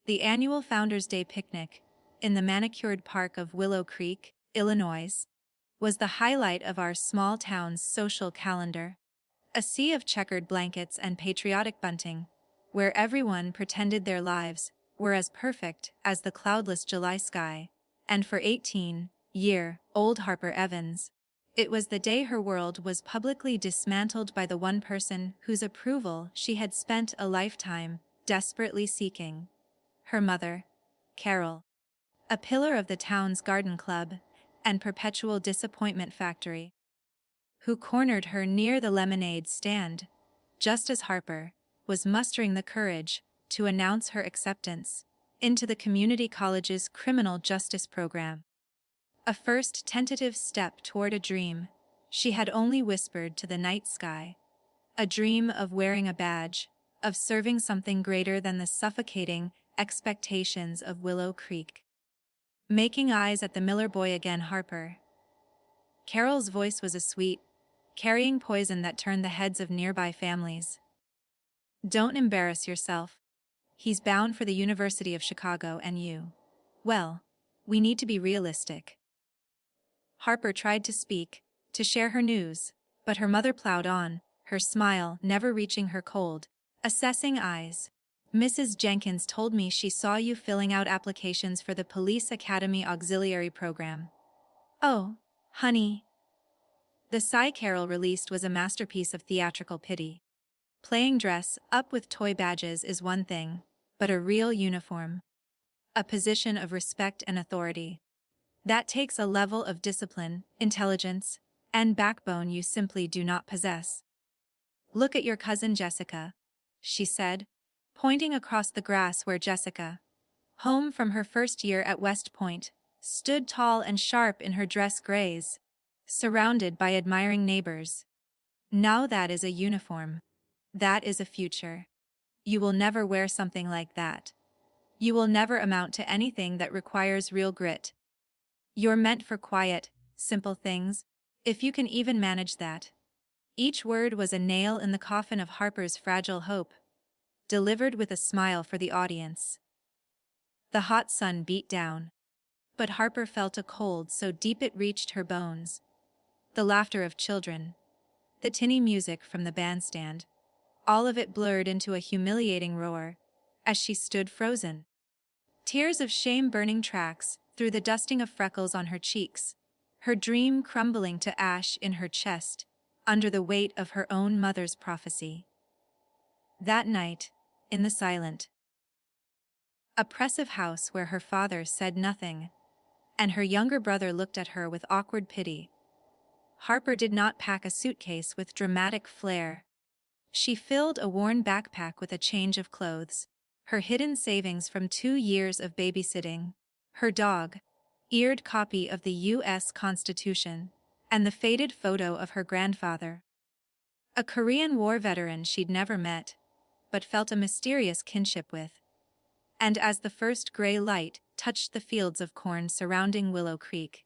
The annual Founders Day picnic, in the manicured park of Willow Creek, Illinois, was the highlight of our small town's social calendar. A sea of checkered blankets and patriotic bunting, where everyone pretended their lives were as perfect as the cloudless July sky, and for 18-year-old Harper Evans, it was the day her world was publicly dismantled by the one person whose approval she had spent a lifetime desperately seeking. Her mother, Carol, a pillar of the town's garden club and perpetual disappointment factory, who cornered her near the lemonade stand, just as Harper was mustering the courage to announce her acceptance into the community college's criminal justice program. A first tentative step toward a dream she had only whispered to the night sky. A dream of wearing a badge, of serving something greater than the suffocating expectations of Willow Creek. Making eyes at the Miller boy again, Harper. Carol's voice was a sweet, carrying poison that turned the heads of nearby families. Don't embarrass yourself. He's bound for the University of Chicago and you. Well, we need to be realistic. Harper tried to speak, to share her news, but her mother plowed on, her smile never reaching her cold, assessing eyes. Mrs. Jenkins told me she saw you filling out applications for the Police Academy Auxiliary Program. Oh, honey. The sigh Carol released was a masterpiece of theatrical pity. Playing dress up with toy badges is one thing, but a real uniform, a position of respect and authority, that takes a level of discipline, intelligence, and backbone you simply do not possess. Look at your cousin Jessica, she said, pointing across the grass where Jessica, home from her first year at West Point, stood tall and sharp in her dress grays, surrounded by admiring neighbors. Now that is a uniform. That is a future. You will never wear something like that. You will never amount to anything that requires real grit. You're meant for quiet, simple things, if you can even manage that. Each word was a nail in the coffin of Harper's fragile hope, delivered with a smile for the audience. The hot sun beat down, but Harper felt a cold so deep it reached her bones. The laughter of children, the tinny music from the bandstand, all of it blurred into a humiliating roar as she stood frozen. Tears of shame burning tracks through the dusting of freckles on her cheeks, her dream crumbling to ash in her chest under the weight of her own mother's prophecy. That night, in the silent, oppressive house where her father said nothing, and her younger brother looked at her with awkward pity, Harper did not pack a suitcase with dramatic flair. She filled a worn backpack with a change of clothes, her hidden savings from 2 years of babysitting, her dog-eared copy of the U.S. Constitution, and the faded photo of her grandfather, a Korean War veteran she'd never met, but felt a mysterious kinship with. And as the first gray light touched the fields of corn surrounding Willow Creek,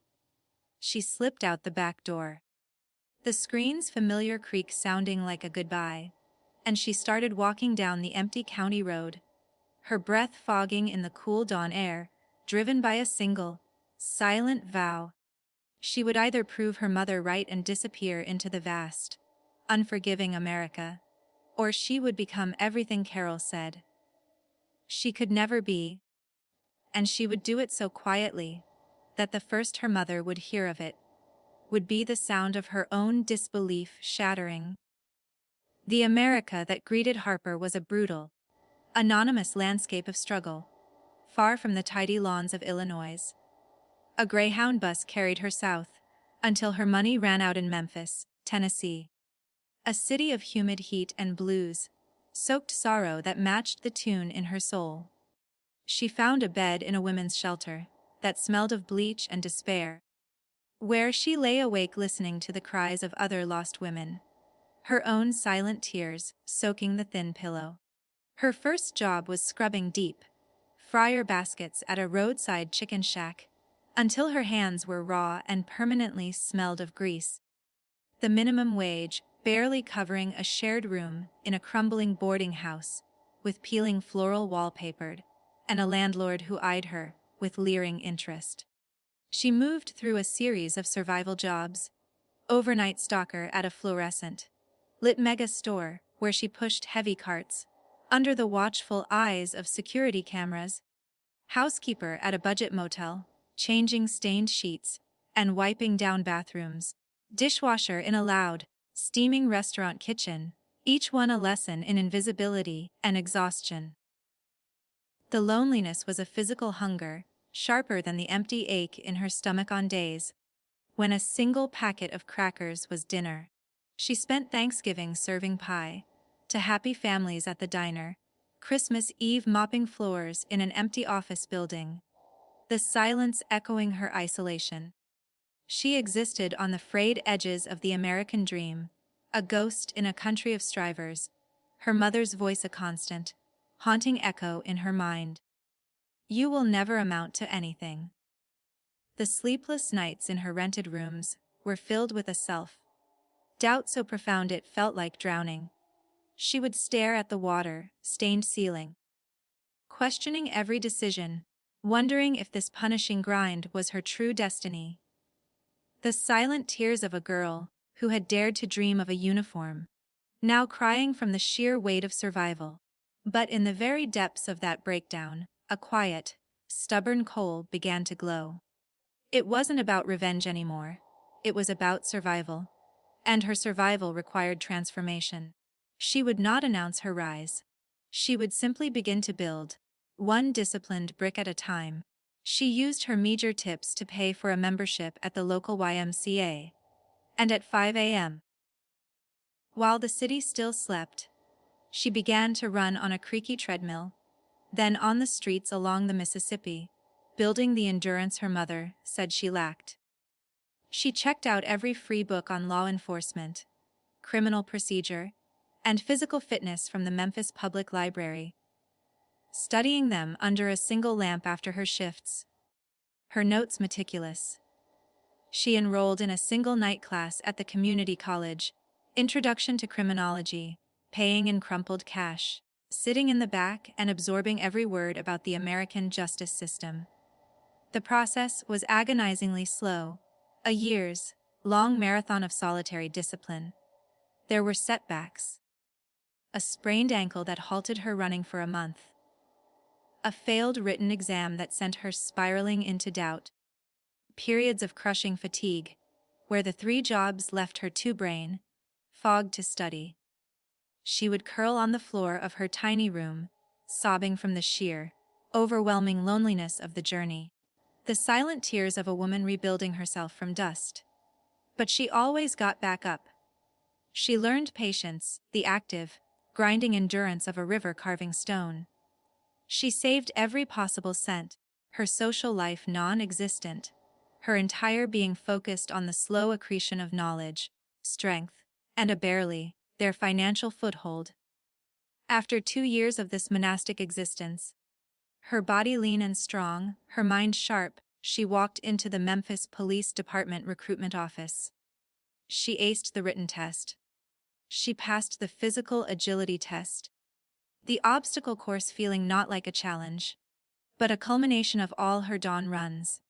she slipped out the back door. The screen's familiar creak sounding like a goodbye, and she started walking down the empty county road, her breath fogging in the cool dawn air, driven by a single, silent vow. She would either prove her mother right and disappear into the vast, unforgiving America, or she would become everything Carol said she could never be, and she would do it so quietly that the first her mother would hear of it would be the sound of her own disbelief shattering. The America that greeted Harper was a brutal, anonymous landscape of struggle, far from the tidy lawns of Illinois. A Greyhound bus carried her south, until her money ran out in Memphis, Tennessee. A city of humid heat and blues, soaked sorrow that matched the tune in her soul. She found a bed in a women's shelter that smelled of bleach and despair, where she lay awake listening to the cries of other lost women, her own silent tears soaking the thin pillow. Her first job was scrubbing deep fryer baskets at a roadside chicken shack, until her hands were raw and permanently smelled of grease. The minimum wage barely covering a shared room in a crumbling boarding house, with peeling floral wallpapered and a landlord who eyed her with leering interest. She moved through a series of survival jobs: overnight stalker at a fluorescent lit mega store where she pushed heavy carts under the watchful eyes of security cameras, housekeeper at a budget motel, changing stained sheets and wiping down bathrooms, dishwasher in a loud, steaming restaurant kitchen, each one a lesson in invisibility and exhaustion. The loneliness was a physical hunger, sharper than the empty ache in her stomach on days when a single packet of crackers was dinner. She spent Thanksgiving serving pie to happy families at the diner, Christmas Eve mopping floors in an empty office building, the silence echoing her isolation. She existed on the frayed edges of the American dream, a ghost in a country of strivers, her mother's voice a constant, haunting echo in her mind. "You will never amount to anything." The sleepless nights in her rented rooms were filled with a self-doubt so profound it felt like drowning. She would stare at the water-stained ceiling, questioning every decision, wondering if this punishing grind was her true destiny. The silent tears of a girl who had dared to dream of a uniform, now crying from the sheer weight of survival. But in the very depths of that breakdown, a quiet, stubborn coal began to glow. It wasn't about revenge anymore. It was about survival. And her survival required transformation. She would not announce her rise. She would simply begin to build, one disciplined brick at a time. She used her meager tips to pay for a membership at the local YMCA. And at 5 a.m., while the city still slept, she began to run on a creaky treadmill, then on the streets along the Mississippi, building the endurance her mother said she lacked. She checked out every free book on law enforcement, criminal procedure, and physical fitness from the Memphis Public Library, studying them under a single lamp after her shifts, her notes meticulous. She enrolled in a single night class at the community college, Introduction to Criminology, paying in crumpled cash, sitting in the back and absorbing every word about the American justice system. The process was agonizingly slow, a years-long marathon of solitary discipline. There were setbacks. A sprained ankle that halted her running for a month. A failed written exam that sent her spiraling into doubt. Periods of crushing fatigue, where the 3 jobs left her too brain-fogged to study. She would curl on the floor of her tiny room, sobbing from the sheer, overwhelming loneliness of the journey. The silent tears of a woman rebuilding herself from dust. But she always got back up. She learned patience, the active, grinding endurance of a river carving stone. She saved every possible cent, her social life non-existent, her entire being focused on the slow accretion of knowledge, strength, and a barely their financial foothold. After 2 years of this monastic existence, her body lean and strong, her mind sharp, she walked into the Memphis Police Department recruitment office. She aced the written test. She passed the physical agility test. The obstacle course feeling not like a challenge, but a culmination of all her dawn runs.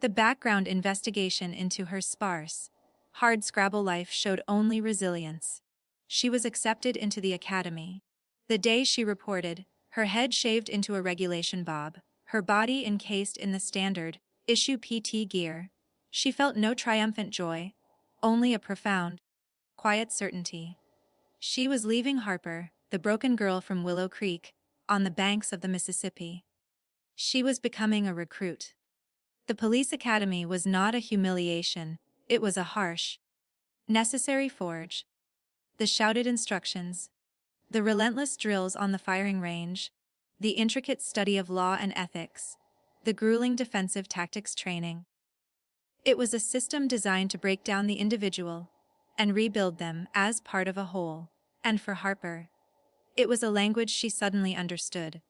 The background investigation into her sparse, hard-scrabble life showed only resilience. She was accepted into the academy. The day she reported, her head shaved into a regulation bob, her body encased in the standard issue PT gear, she felt no triumphant joy, only a profound, quiet certainty. She was leaving Harper, the broken girl from Willow Creek, on the banks of the Mississippi. She was becoming a recruit. The police academy was not a humiliation, it was a harsh, necessary forge. The shouted instructions, the relentless drills on the firing range, the intricate study of law and ethics, the grueling defensive tactics training. It was a system designed to break down the individual and rebuild them as part of a whole. And for Harper, it was a language she suddenly understood.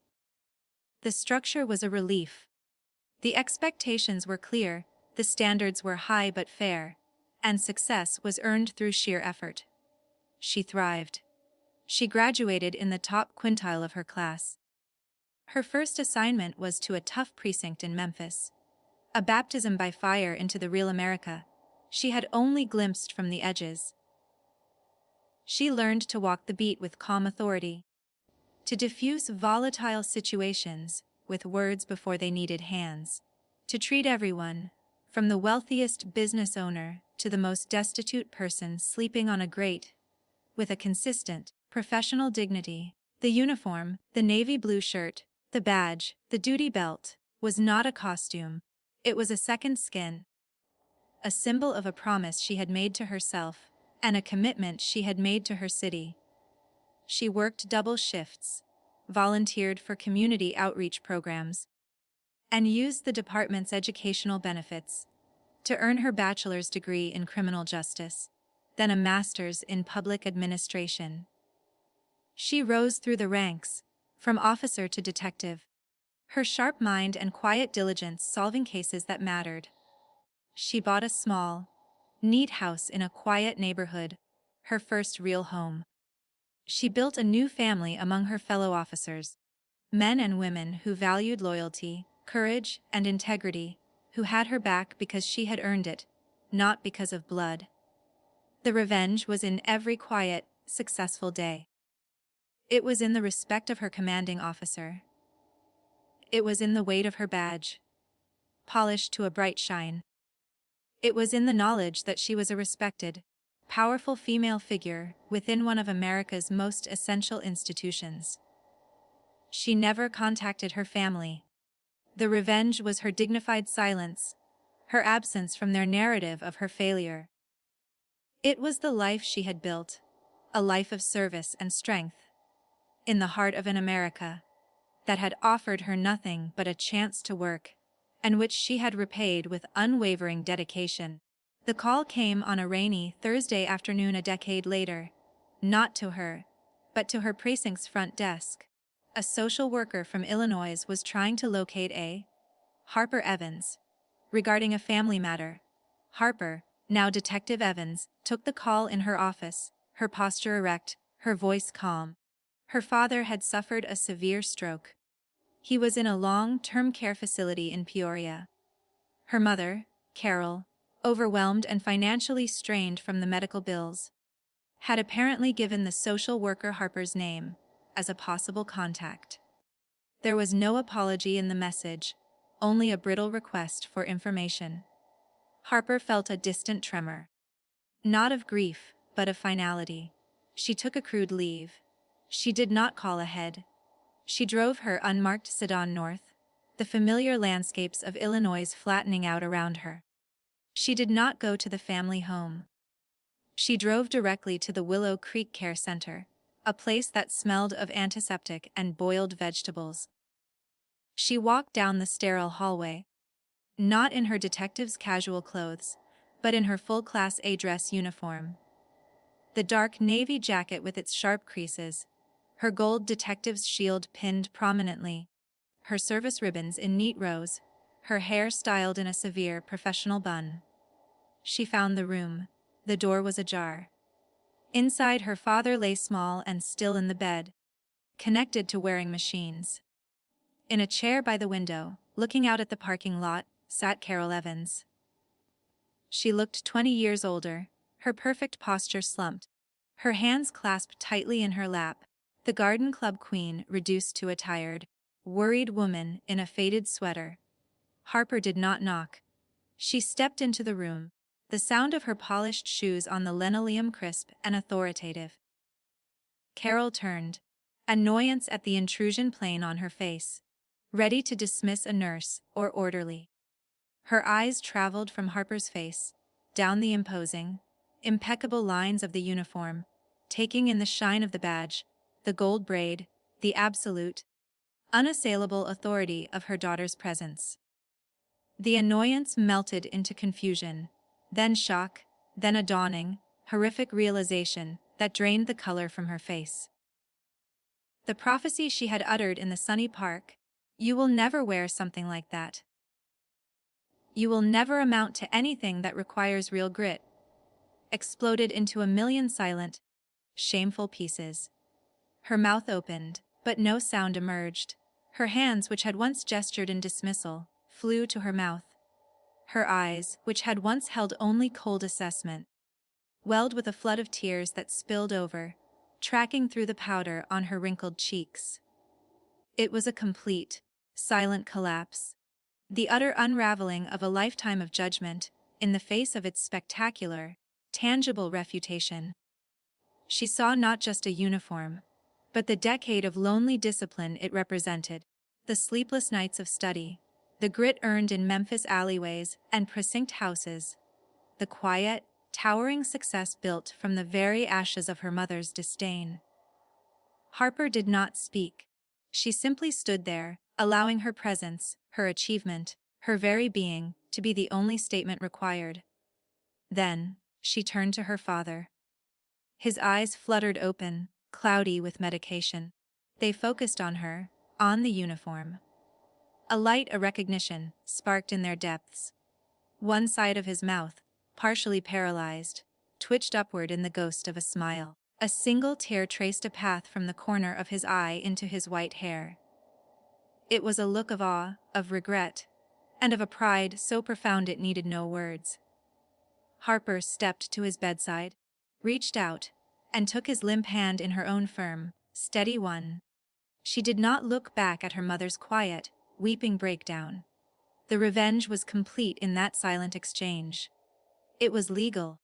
The structure was a relief. The expectations were clear, the standards were high but fair, and success was earned through sheer effort. She thrived. She graduated in the top quintile of her class. Her first assignment was to a tough precinct in Memphis, a baptism by fire into the real America she had only glimpsed from the edges. She learned to walk the beat with calm authority, to diffuse volatile situations with words before they needed hands, to treat everyone, from the wealthiest business owner to the most destitute person sleeping on a grate, with a consistent, professional dignity. The uniform, the navy blue shirt, the badge, the duty belt, was not a costume. It was a second skin, a symbol of a promise she had made to herself, and a commitment she had made to her city. She worked double shifts, volunteered for community outreach programs, and used the department's educational benefits to earn her bachelor's degree in criminal justice, then a master's in public administration. She rose through the ranks, from officer to detective, her sharp mind and quiet diligence solving cases that mattered. She bought a small, neat house in a quiet neighborhood, her first real home. She built a new family among her fellow officers, men and women who valued loyalty, courage, and integrity, who had her back because she had earned it, not because of blood. The revenge was in every quiet, successful day. It was in the respect of her commanding officer. It was in the weight of her badge, polished to a bright shine. It was in the knowledge that she was a respected, powerful female figure within one of America's most essential institutions. She never contacted her family. The revenge was her dignified silence, her absence from their narrative of her failure. It was the life she had built, a life of service and strength, in the heart of an America that had offered her nothing but a chance to work, and which she had repaid with unwavering dedication. The call came on a rainy Thursday afternoon a decade later, not to her, but to her precinct's front desk. A social worker from Illinois was trying to locate a Harper Evans regarding a family matter. Harper, now Detective Evans, took the call in her office, her posture erect, her voice calm. Her father had suffered a severe stroke. He was in a long-term care facility in Peoria. Her mother, Carol, overwhelmed and financially strained from the medical bills, had apparently given the social worker Harper's name as a possible contact. There was no apology in the message, only a brittle request for information. Harper felt a distant tremor. Not of grief, but of finality. She took a crude leave. She did not call ahead. She drove her unmarked sedan north, the familiar landscapes of Illinois flattening out around her. She did not go to the family home. She drove directly to the Willow Creek Care Center, a place that smelled of antiseptic and boiled vegetables. She walked down the sterile hallway, not in her detective's casual clothes, but in her full Class A dress uniform. The dark navy jacket with its sharp creases, her gold detective's shield pinned prominently, her service ribbons in neat rows, her hair styled in a severe professional bun. She found the room. The door was ajar. Inside, her father lay small and still in the bed, connected to wearing machines. In a chair by the window, looking out at the parking lot, sat Carol Evans. She looked 20 years older, her perfect posture slumped, her hands clasped tightly in her lap, the garden club queen reduced to a tired, worried woman in a faded sweater. Harper did not knock. She stepped into the room, the sound of her polished shoes on the linoleum crisp and authoritative. Carol turned, annoyance at the intrusion plain on her face, ready to dismiss a nurse or orderly. Her eyes traveled from Harper's face, down the imposing, impeccable lines of the uniform, taking in the shine of the badge, the gold braid, the absolute, unassailable authority of her daughter's presence. The annoyance melted into confusion, then shock, then a dawning, horrific realization that drained the color from her face. The prophecy she had uttered in the sunny park, "You will never wear something like that. You will never amount to anything that requires real grit," exploded into a million silent, shameful pieces. Her mouth opened, but no sound emerged. Her hands, which had once gestured in dismissal, flew to her mouth. Her eyes, which had once held only cold assessment, welled with a flood of tears that spilled over, tracking through the powder on her wrinkled cheeks. It was a complete, silent collapse, the utter unraveling of a lifetime of judgment in the face of its spectacular, tangible refutation. She saw not just a uniform, but the decade of lonely discipline it represented, the sleepless nights of study, the grit earned in Memphis alleyways and precinct houses, the quiet, towering success built from the very ashes of her mother's disdain. Harper did not speak. She simply stood there, allowing her presence, her achievement, her very being, to be the only statement required. Then, she turned to her father. His eyes fluttered open, cloudy with medication. They focused on her, on the uniform. A light of recognition sparked in their depths. One side of his mouth, partially paralyzed, twitched upward in the ghost of a smile. A single tear traced a path from the corner of his eye into his white hair. It was a look of awe, of regret, and of a pride so profound it needed no words. Harper stepped to his bedside, reached out, and took his limp hand in her own firm, steady one. She did not look back at her mother's quiet, weeping breakdown. The revenge was complete in that silent exchange. It was legal,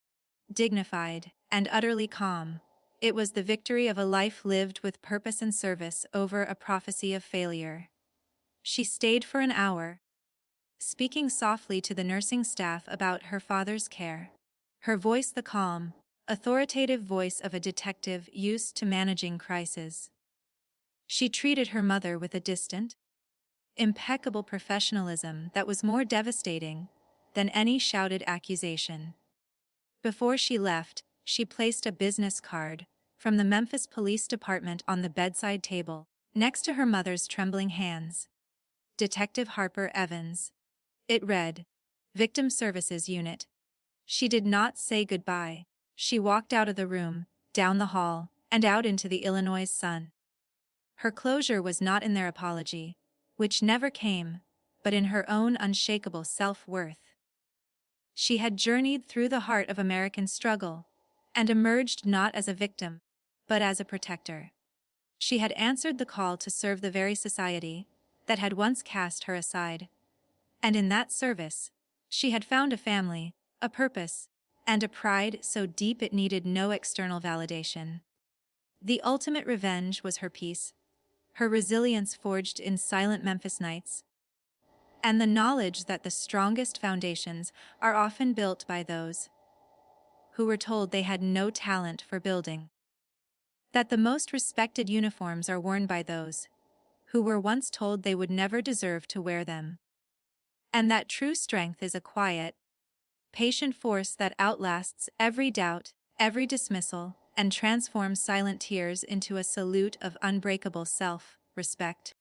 dignified, and utterly calm. It was the victory of a life lived with purpose and service over a prophecy of failure. She stayed for an hour, speaking softly to the nursing staff about her father's care. Her voice the calm, authoritative voice of a detective used to managing crises. She treated her mother with a distant, impeccable professionalism that was more devastating than any shouted accusation. Before she left, she placed a business card from the Memphis Police Department on the bedside table, next to her mother's trembling hands. Detective Harper Evans. It read, Victim Services Unit. She did not say goodbye. She walked out of the room, down the hall, and out into the Illinois sun. Her closure was not in their apology, which never came, but in her own unshakable self-worth. She had journeyed through the heart of American struggle, and emerged not as a victim, but as a protector. She had answered the call to serve the very society that had once cast her aside. And in that service, she had found a family, a purpose, and a pride so deep it needed no external validation. The ultimate revenge was her peace, her resilience forged in silent Memphis nights, and the knowledge that the strongest foundations are often built by those who were told they had no talent for building. That the most respected uniforms are worn by those who were once told they would never deserve to wear them. And that true strength is a quiet, patient force that outlasts every doubt, every dismissal, and transforms silent tears into a salute of unbreakable self-respect.